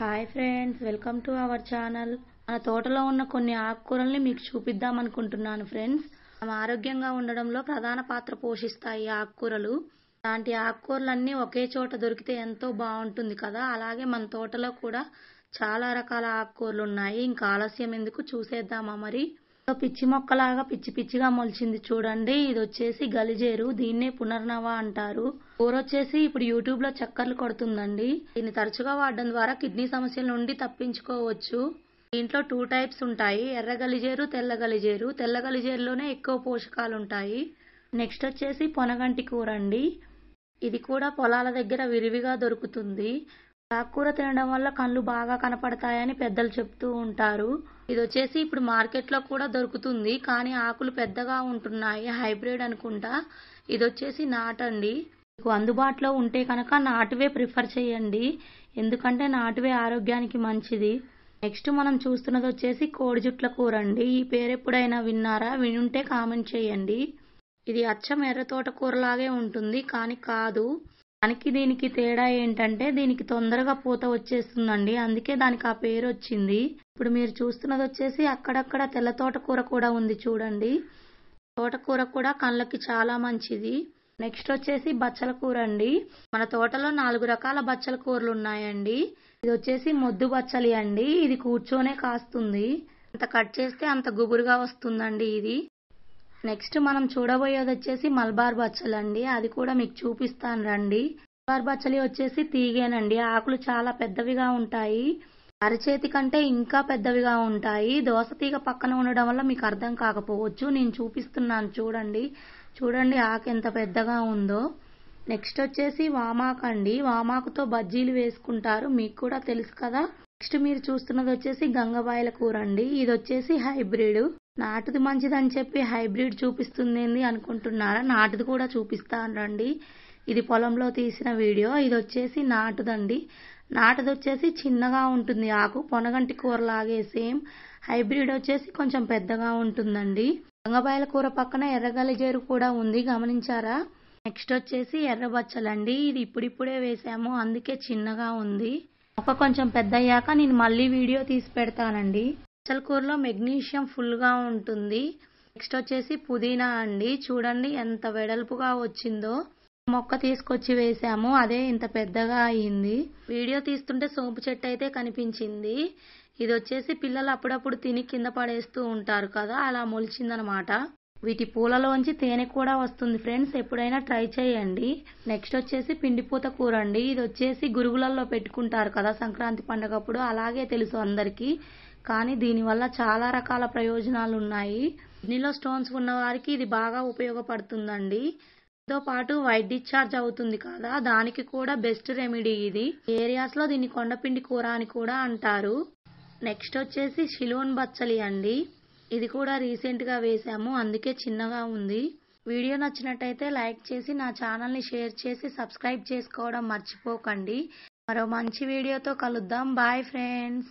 Hi friends, welcome to our channel. మన తోటలో ఉన్న కొన్ని ఆకుకూరల్ని మీకు చూపిద్దాం అనుకుంటున్నాను ఫ్రెండ్స్. మనం ఆరోగ్యంగా ఉండడంలో ప్రధాన పాత్ర పోషిస్తాయి ఆకుకూరలు. అలాంటి ఆకుకూరలన్నీ ఒకే చోట దొరికితే ఎంతో బాగుంటుంది కదా. అలాగే మన తోటలో కూడా చాలా రకాల ఆకుకూరలు ఉన్నాయి. ఇంకా ఆలస్యం ఎందుకు, చూసేద్దామా మరి. పిచ్చి మొక్కలాగా పిచ్చి పిచ్చిగా మొలిచింది చూడండి. ఇది వచ్చేసి గలిజేరు, దీన్నే పునర్నవ అంటారు. కూర వచ్చేసి ఇప్పుడు యూట్యూబ్ లో చక్కర్లు కొడుతుందండి. దీన్ని తరచుగా వాడడం ద్వారా కిడ్నీ సమస్యల నుండి తప్పించుకోవచ్చు. దీంట్లో 2 టైప్స్ ఉంటాయి, ఎర్ర గలిజేరు, తెల్ల గలిజేరు. తెల్ల గలిజేరులోనే ఎక్కువ పోషకాలు ఉంటాయి. నెక్స్ట్ వచ్చేసి పొనగంటి కూర అండి. ఇది కూడా పొలాల దగ్గర విరివిగా దొరుకుతుంది. ఆకుకూర తినడం వల్ల కళ్ళు బాగా కనపడతాయని పెద్దలు చెప్తూ ఉంటారు. ఇది వచ్చేసి ఇప్పుడు మార్కెట్లో కూడా దొరుకుతుంది, కానీ ఆకులు పెద్దగా ఉంటున్నాయి, హైబ్రిడ్ అనుకుంటా. ఇది వచ్చేసి నాటండి. మీకు అందుబాటులో ఉంటే కనుక నాటువే ప్రిఫర్ చేయండి, ఎందుకంటే నాటువే ఆరోగ్యానికి మంచిది. నెక్స్ట్ మనం చూస్తున్నది వచ్చేసి కోడి జుట్ల కూర అండి. ఈ పేరు ఎప్పుడైనా విన్నారా? వినుంటే కామెంట్ చేయండి. ఇది అచ్చం ఎర్ర తోటకూరలాగే ఉంటుంది, కానీ కాదు. దీనికి తేడా ఏంటంటే దీనికి తొందరగా పూత వచ్చేస్తుందండి, అందుకే దానికి ఆ పేరు వచ్చింది. ఇప్పుడు మీరు చూస్తున్నది వచ్చేసి అక్కడక్కడ తెల్ల తోటకూర కూడా ఉంది చూడండి. తోటకూర కూడా కళ్ళకి చాలా మంచిది. నెక్స్ట్ వచ్చేసి బచ్చల కూర అండి. మన తోటలో 4 రకాల బచ్చల కూరలు ఉన్నాయండి. ఇది వచ్చేసి మొద్దు బచ్చలి అండి. ఇది కూర్చొనే కాస్తుంది, అంత కట్ చేస్తే అంత గుబురుగా వస్తుందండి ఇది. నెక్స్ట్ మనం చూడబోయేది వచ్చేసి మల్బార్ బచ్చలు అండి. అది కూడా మీకు చూపిస్తాను రండి. మల్బార్ బచ్చలి వచ్చేసి తీగేనండి. ఆకులు చాలా పెద్దవిగా ఉంటాయి, అరచేతి కంటే ఇంకా పెద్దవిగా ఉంటాయి. దోస తీగ పక్కన ఉండడం వల్ల మీకు అర్థం కాకపోవచ్చు, నేను చూపిస్తున్నాను చూడండి. చూడండి ఆకు ఎంత పెద్దగా ఉందో. నెక్స్ట్ వచ్చేసి వామాకు అండి. వామాకుతో బజ్జీలు వేసుకుంటారు, మీకు కూడా తెలుసు కదా. నెక్స్ట్ మీరు చూస్తున్నది వచ్చేసి గంగబాయల కూర అండి. ఇది వచ్చేసి హైబ్రిడ్. నాటుది మంచిదని చెప్పి హైబ్రిడ్ చూపిస్తుంది అనుకుంటున్నారా? నాటుది కూడా చూపిస్తాను రండి. ఇది పొలంలో తీసిన వీడియో. ఇది వచ్చేసి నాటుదండి. నాటుది వచ్చేసి చిన్నగా ఉంటుంది ఆకు, పొనగంటి కూర లాగే సేమ్. హైబ్రిడ్ వచ్చేసి కొంచెం పెద్దగా ఉంటుందండి. గంగబాయల కూర పక్కన ఎర్రగలిజేరు కూడా ఉంది, గమనించారా? నెక్స్ట్ వచ్చేసి ఎర్ర బచ్చలండి. ఇది ఇప్పుడిప్పుడే వేసాము, అందుకే చిన్నగా ఉంది. ఒక కొంచెం పెద్ద అయ్యాక నేను మళ్ళీ వీడియో తీసి పెడతానండి. బచ్చల కూరలో మెగ్నీషియం ఫుల్ గా ఉంటుంది. నెక్స్ట్ వచ్చేసి పుదీనా అండి. చూడండి ఎంత వెడల్పుగా వచ్చిందో. మొక్క తీసుకొచ్చి వేసాము, అదే ఇంత పెద్దగా అయ్యింది. వీడియో తీస్తుంటే సోంపు చెట్టు అయితే కనిపించింది. ఇది వచ్చేసి పిల్లలు అప్పుడప్పుడు తిని కింద పడేస్తూ ఉంటారు కదా, అలా మొలిచిందనమాట. వీటి పూలలోంచి తేనె కూడా వస్తుంది ఫ్రెండ్స్, ఎప్పుడైనా ట్రై చేయండి. నెక్స్ట్ వచ్చేసి పిండిపూత కూర అండి. ఇది వచ్చేసి గురుగులలో పెట్టుకుంటారు కదా సంక్రాంతి పండుగప్పుడు, అలాగే తెలుసు అందరికీ, కానీ దీనివల్ల చాలా రకాల ప్రయోజనాలు ఉన్నాయి. కిడ్నీలో స్టోన్స్ ఉన్న వారికి ఇది బాగా ఉపయోగపడుతుందండి. తో పాటు వైట్ డిశ్చార్జ్ అవుతుంది కదా, దానికి కూడా బెస్ట్ రెమెడీ ఇది. ఏరియాస్ లో దీన్ని కొండపిండి కూర అని కూడా అంటారు. నెక్స్ట్ వచ్చేసి షిలోన్ బచ్చలి అండి. ఇది కూడా రీసెంట్ గా వేసాము, అందుకే చిన్నగా ఉంది. వీడియో నచ్చినట్టయితే లైక్ చేసి నా ఛానల్ ని షేర్ చేసి సబ్స్క్రైబ్ చేసుకోవడం మర్చిపోకండి. మరో మంచి వీడియోతో కలుద్దాం. Bye friends.